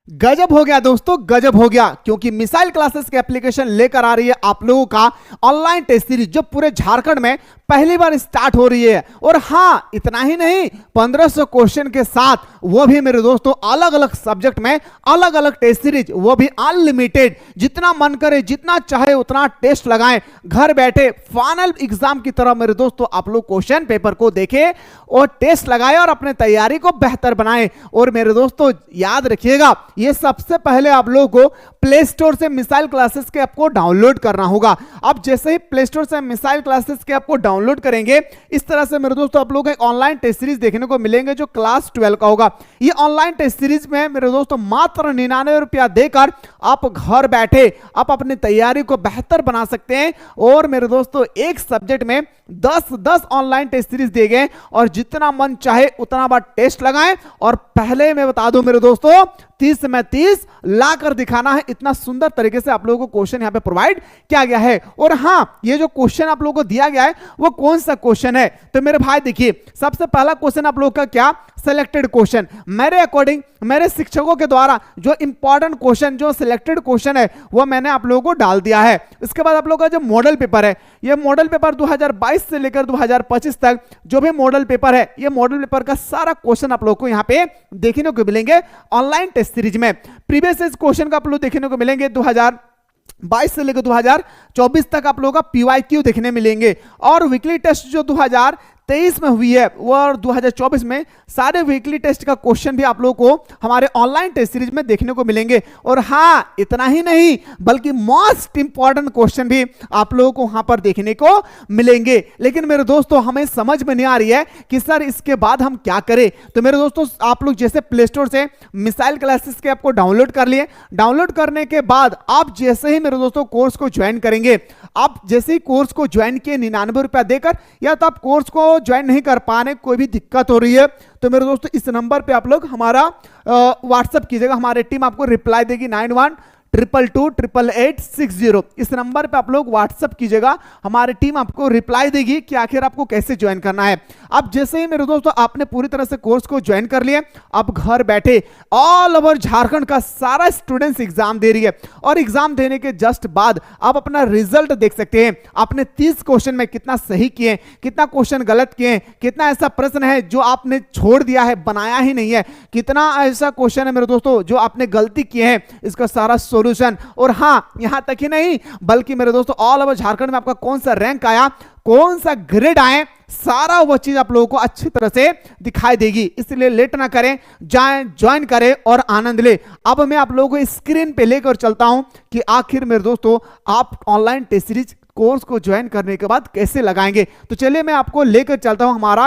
गजब हो गया दोस्तों, गजब हो गया। क्योंकि मिसाइल क्लासेस के एप्लीकेशन लेकर आ रही है आप लोगों का ऑनलाइन टेस्ट सीरीज, जो पूरे झारखंड में पहली बार स्टार्ट हो रही है। और हाँ, इतना ही नहीं, 1500 क्वेश्चन के साथ, वो भी मेरे दोस्तों अलग अलग सब्जेक्ट में अलग अलग टेस्ट सीरीज, वो भी अनलिमिटेड। जितना मन करे, जितना चाहे उतना टेस्ट लगाएं, घर बैठे फाइनल एग्जाम की तरह मेरे दोस्तों आप लोग क्वेश्चन पेपर को देखें और टेस्ट लगाएं और अपने तैयारी को बेहतर बनाएं। और मेरे दोस्तों याद रखिएगा, ये सबसे पहले आप लोगों को प्ले स्टोर से मिसाइल क्लासेस के ऐप को डाउनलोड करना होगा। अब जैसे ही प्ले स्टोर से मिसाइल क्लासेस के ऐप को डाउनलोड करेंगे, इस तरह से मेरे दोस्तों आप लोगों को एक ऑनलाइन टेस्ट सीरीज देखने को मिलेंगे जो क्लास 12 का होगा। ये ऑनलाइन टेस्ट सीरीज में मेरे दोस्तों मात्र 99 रुपया देकर आप घर बैठे आप अपनी तैयारी को बेहतर बना सकते हैं। और मेरे दोस्तों एक सब्जेक्ट में 10 ऑनलाइन टेस्ट सीरीज दिए गए और जितना मन चाहे उतना बार टेस्ट लगाएं। और पहले मैं बता दूं मेरे दोस्तों, 30 में 30 ला कर दिखाना है। इतना सुंदर तरीके से आप लोगों को क्वेश्चन यहां पे प्रोवाइड किया गया है। और हां, ये जो क्वेश्चन आप लोगों को दिया गया है वो कौन सा क्वेश्चन है, तो मेरे भाई देखिए, सबसे पहला क्वेश्चन आप लोगों का क्या, सिलेक्टेड क्वेश्चन। मेरे अकॉर्डिंग, मेरे शिक्षकों के द्वारा जो इंपॉर्टेंट क्वेश्चन, जो सिलेक्टेड क्वेश्चन है, वो मैंने आप लोगों को डाल दिया है। इसके बाद आप लोगों का जो मॉडल पेपर है, ये मॉडल पेपर 2022 से लेकर 2025 तक जो भी मॉडल पेपर है, ये मॉडल पेपर का सारा क्वेश्चन आप लोगों को यहाँ पे देखने को मिलेंगे ऑनलाइन टेस्ट सीरीज में। प्रीवियस क्वेश्चन का आप लोग देखने को मिलेंगे 2022 से लेकर 2024 तक आप लोगों का पीवाईक्यू देखने मिलेंगे। और वीकली टेस्ट जो 2023 में हुई है वो, और 2024 में सारे वीकली टेस्ट का क्वेश्चन भी आप लोगों को हमारे ऑनलाइन टेस्ट सीरीज में देखने को मिलेंगे। और हाँ, इतना ही नहीं, बल्कि मोस्ट इंपॉर्टेंट क्वेश्चन भी आप लोगों को वहां पर देखने को मिलेंगे। लेकिन मेरे दोस्तों हमें समझ में नहीं आ रही है कि सर इसके बाद हम क्या करें। तो मेरे दोस्तों आप लोग जैसे प्ले स्टोर से मिसाइल क्लासेस के ऐप को डाउनलोड कर लिए, डाउनलोड करने के बाद आप जैसे ही मेरे दोस्तों कोर्स को ज्वाइन करेंगे, आप जैसे ही कोर्स को ज्वाइन किए 99 रुपया देकर, या तो आप कोर्स को ज्वाइन नहीं कर पाने, कोई भी दिक्कत हो रही है, तो मेरे दोस्तों इस नंबर पे आप लोग हमारा व्हाट्सएप कीजिएगा। हमारी टीम आपको रिप्लाई देगी 9122288860। इस नंबर पे आप लोग व्हाट्सएप कीजिएगा, हमारी टीम आपको रिप्लाई देगी कि आखिर आपको कैसे ज्वाइन करना है। अब जैसे ही मेरे दोस्तों आपने पूरी तरह से कोर्स को ज्वाइन कर लिया, आप घर बैठे ऑल ओवर झारखंड का सारा स्टूडेंट्स एग्जाम दे रही है। और एग्जाम देने के जस्ट बाद आप अपना रिजल्ट देख सकते हैं। आपने 30 क्वेश्चन में कितना सही किए, कितना क्वेश्चन गलत किए, कितना ऐसा प्रश्न है जो आपने छोड़ दिया है, बनाया ही नहीं है, कितना ऐसा क्वेश्चन है मेरे दोस्तों जो आपने गलती किए हैं, इसका सारा सोल्यूशन। और हां, यहां तक ही नहीं, बल्कि मेरे दोस्तों ऑल ओवर झारखंड में आपका कौन सा रैंक आया, कौन सा ग्रेड आए, सारा वो चीज आप लोगों को अच्छी तरह से दिखाई देगी। इसलिए लेट ना करें, जाएं, ज्वाइन करें और आनंद ले। अब मैं आप लोगों को स्क्रीन पे लेकर चलता हूं कि आखिर मेरे दोस्तों आप ऑनलाइन टेस्ट सीरीज कोर्स को ज्वाइन करने के बाद कैसे लगाएंगे। तो चलिए मैं आपको लेकर चलता हूं हमारा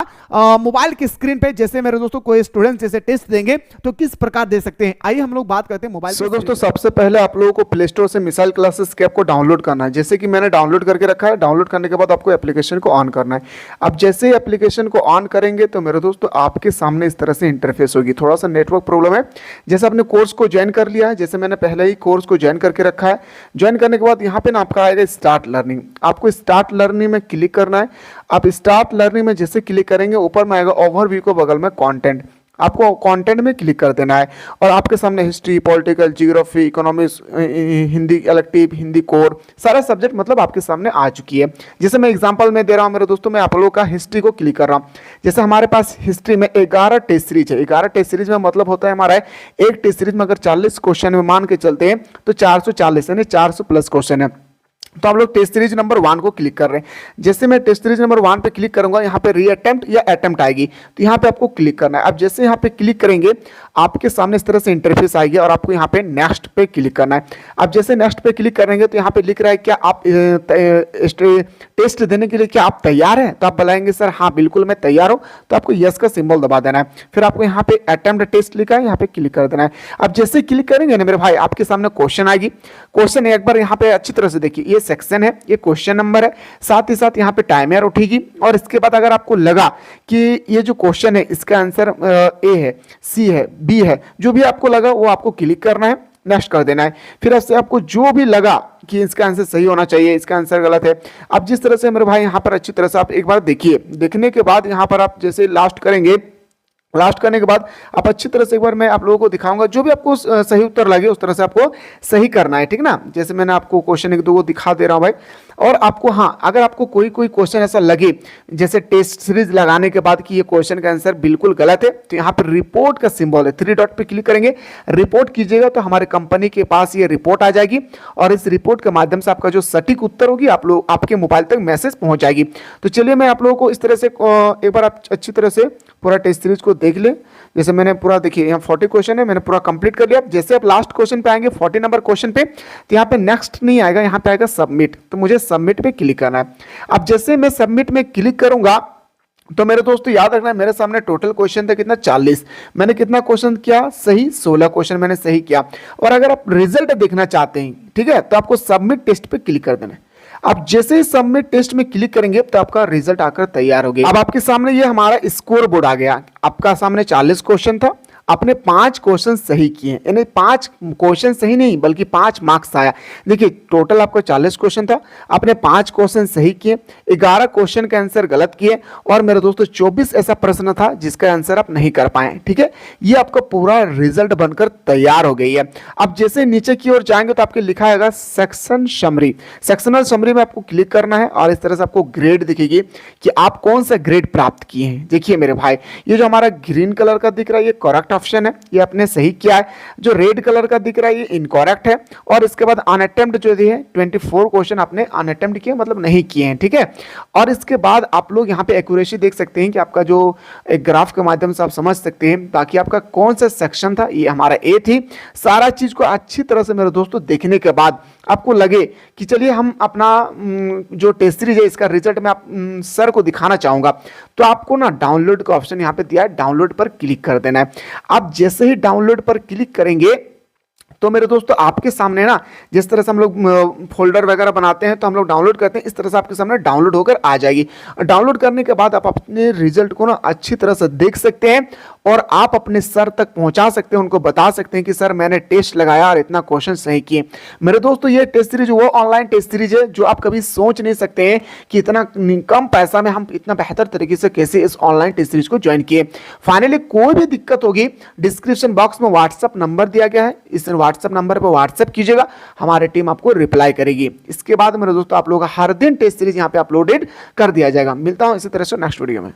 मोबाइल की स्क्रीन पे। जैसे मेरे दोस्तों कोई स्टूडेंट जैसे टेस्ट देंगे तो किस प्रकार दे सकते हैं, आइए हम लोग बात करते हैं मोबाइल। सो दोस्तों सबसे पहले आप लोगों को प्ले स्टोर से मिसाइल क्लासेस के ऐप को डाउनलोड करना है। जैसे कि मैंने डाउनलोड करके रखा है। डाउनलोड करने के बाद आपको एप्लीकेशन को ऑन करना है। अब जैसे ही एप्लीकेशन को ऑन करेंगे तो मेरे दोस्तों आपके सामने इस तरह से इंटरफेस होगी। थोड़ा सा नेटवर्क प्रॉब्लम है। जैसे आपने कोर्स को ज्वाइन कर लिया है, जैसे मैंने पहले ही कोर्स को ज्वाइन करके रखा है। ज्वाइन करने के बाद यहाँ पे ना आपका आएगा स्टार्ट लर्निंग। आपको स्टार्ट लर्निंग में क्लिक करना है। आप स्टार्ट लर्निंग में जैसे क्लिक करेंगे, ऊपर में आएगा ओवरव्यू को बगल में कंटेंट। आपको कंटेंट में क्लिक कर देना है और आपके सामने history, political, geography, economics, Hindi elective, Hindi core, सारा सब्जेक्ट मतलब आपके सामने आ चुकी है। जैसे मैं एग्जांपल में दे रहा हूं मेरे दोस्तों, मैं आप लोगों का हिस्ट्री को क्लिक कर रहा हूं। जैसे हमारे पास हिस्ट्री में 11 टेस्ट सीरीज है। 11 टेस्ट सीरीज में मतलब होता है हमारा एक टेस्ट सीरीज में अगर 40 क्वेश्चन में मान के चलते हैं तो 440 यानी 400 प्लस क्वेश्चन है। तो आप लोग टेस्ट सीरीज नंबर 1 को क्लिक कर रहे हैं। जैसे मैं टेस्ट सीरीज नंबर 1 पे क्लिक करूंगा, यहाँ पे रीअटेम्प्ट या अटेम्प्ट आएगी, तो यहाँ पे आपको क्लिक करना है। अब जैसे यहाँ पे क्लिक करेंगे आपके सामने इस तरह से इंटरफेस आएगी और आपको यहाँ पे नेक्स्ट पे क्लिक करना है। अब जैसे नेक्स्ट पे क्लिक करेंगे तो यहाँ पे लिख रहा है क्या आप टेस्ट देने के लिए क्या आप तैयार हैं, तो आप बताएंगे सर हाँ बिल्कुल मैं तैयार हूँ, तो आपको यस का सिंबल दबा देना है। फिर आपको यहाँ पे अटेम्प्ट टेस्ट लिखा है, यहाँ पे क्लिक कर देना है। अब जैसे क्लिक करेंगे ना मेरे भाई, आपके सामने क्वेश्चन आएगी। क्वेश्चन एक बार यहाँ पे अच्छी तरह से देखिए, ये सेक्शन है, ये क्वेश्चन नंबर है, साथ ही साथ यहाँ पे टाइमर उठेगी। और इसके बाद अगर आपको लगा कि ये जो क्वेश्चन है इसका आंसर ए है, सी है, बी है, जो भी आपको लगा वो आपको क्लिक करना है, नेक्स्ट कर देना है। फिर ऐसे आपको जो भी लगा कि इसका आंसर सही होना चाहिए, इसका आंसर गलत है, अब जिस तरह से मेरे भाई यहाँ पर अच्छी तरह से आप एक बार देखिए। देखने के बाद यहाँ पर आप जैसे लास्ट करेंगे लास्ट करने के बाद आप अच्छी तरह से एक बार मैं आप लोगों को दिखाऊंगा, जो भी आपको सही उत्तर लगे उस तरह से आपको सही करना है, ठीक ना। जैसे मैंने आपको क्वेश्चन एक दो को दिखा दे रहा हूं भाई। और आपको हाँ, अगर आपको कोई क्वेश्चन ऐसा लगे जैसे टेस्ट सीरीज लगाने के बाद कि ये क्वेश्चन का आंसर बिल्कुल गलत है, तो यहाँ पर रिपोर्ट का सिंबल है, 3 डॉट पे क्लिक करेंगे, रिपोर्ट कीजिएगा तो हमारे कंपनी के पास ये रिपोर्ट आ जाएगी और इस रिपोर्ट के माध्यम से आपका जो सटीक उत्तर होगी आप लोग आपके मोबाइल तक मैसेज पहुंच जाएगी। तो चलिए मैं आप लोगों को इस तरह से एक बार आप अच्छी तरह से पूरा टेस्ट सीरीज को देख ले। जैसे मैंने पूरा देखिए यहाँ 40 क्वेश्चन है, मैंने पूरा कंप्लीट कर लिया। जैसे आप लास्ट क्वेश्चन पे आएंगे 40 नंबर क्वेश्चन पे, तो यहाँ पे नेक्स्ट नहीं आएगा, यहाँ पे आएगा सबमिट। तो मुझे सबमिट पे क्लिक करना है। अब जैसे मैं सबमिट में क्लिक करूंगा तो मेरे दोस्तों याद रखना, मेरे सामने टोटल क्वेश्चन था कितना 40, मैंने कितना क्वेश्चन किया सही, 16 क्वेश्चन मैंने सही किया। और अगर आप रिजल्ट देखना चाहते हैं, ठीक है, तो आपको सबमिट टेस्ट पे क्लिक कर देना है। आप जैसे ही सबमिट टेस्ट में क्लिक करेंगे तो आपका रिजल्ट आकर तैयार हो गया। अब आपके सामने ये हमारा स्कोर बोर्ड आ गया। आपका सामने 40 क्वेश्चन था, आपने 5 क्वेश्चन सही किए, यानी 5 क्वेश्चन सही नहीं बल्कि 5 मार्क्स आया। देखिए टोटल आपका 40 क्वेश्चन था, आपने 5 क्वेश्चन सही किए, 11 क्वेश्चन का आंसर गलत किए और मेरे दोस्तों 24 ऐसा प्रश्न था जिसका आंसर आप नहीं कर पाए। ठीक है, ये आपका पूरा रिजल्ट बनकर तैयार हो गई है। अब जैसे नीचे की ओर जाएंगे तो आपके लिखा है सेक्शन समरी। सेक्शनल समरी में आपको क्लिक करना है और इस तरह से आपको ग्रेड दिखेगी कि आप कौन सा ग्रेड प्राप्त किए हैं। देखिए मेरे भाई, ये जो हमारा ग्रीन कलर का दिख रहा है ये करेक्ट ऑप्शन है, ये आपने सही किया है। जो रेड कलर का दिख रहा है ये इनकरेक्ट है। और इसके बाद अनअटेम्प्ट जो है 24 क्वेश्चन आपने अनअटेम्प्ट किए, मतलब नहीं किए हैं। ठीक है, और इसके बाद आप लोग यहाँ पे एक्यूरेसी देख सकते हैं कि आपका जो एक ग्राफ के माध्यम से आप समझ सकते हैं ताकि आपका कौन सा सेक्शन था, ये हमारा ए थी। सारा चीज को अच्छी तरह से मेरे दोस्तों देखने के बाद आपको लगे कि चलिए हम अपना जो टेस्ट सीरीज है इसका रिजल्ट मैं आप सर को दिखाना चाहूंगा, तो आपको ना डाउनलोड का ऑप्शन यहाँ पे दिया है, डाउनलोड पर क्लिक कर देना है। आप जैसे ही डाउनलोड पर क्लिक करेंगे तो मेरे दोस्तों आपके सामने ना जिस तरह से हम लोग फोल्डर वगैरह बनाते हैं तो हम लोग डाउनलोड करते हैं, इस तरह से आपके सामने डाउनलोड होकर आ जाएगी। डाउनलोड करने के बाद आप अपने रिजल्ट को ना अच्छी तरह से देख सकते हैं और आप अपने सर तक पहुंचा सकते हैं, उनको बता सकते हैं कि सर मैंने टेस्ट लगाया और इतना क्वेश्चन सही किए। मेरे दोस्तों ये टेस्ट सीरीज वो ऑनलाइन टेस्ट सीरीज है जो आप कभी सोच नहीं सकते हैं कि इतना कम पैसा में हम इतना बेहतर तरीके से कैसे इस ऑनलाइन टेस्ट सीरीज को ज्वाइन किए। फाइनली कोई भी दिक्कत होगी डिस्क्रिप्शन बॉक्स में व्हाट्सअप नंबर दिया गया है, इस व्हाट्सएप नंबर पर व्हाट्सएप कीजिएगा, हमारी टीम आपको रिप्लाई करेगी। इसके बाद मेरे दोस्तों आप लोगों का हर दिन टेस्ट सीरीज यहाँ पे अपलोडेड कर दिया जाएगा। मिलता हूं इसी तरह से नेक्स्ट वीडियो में।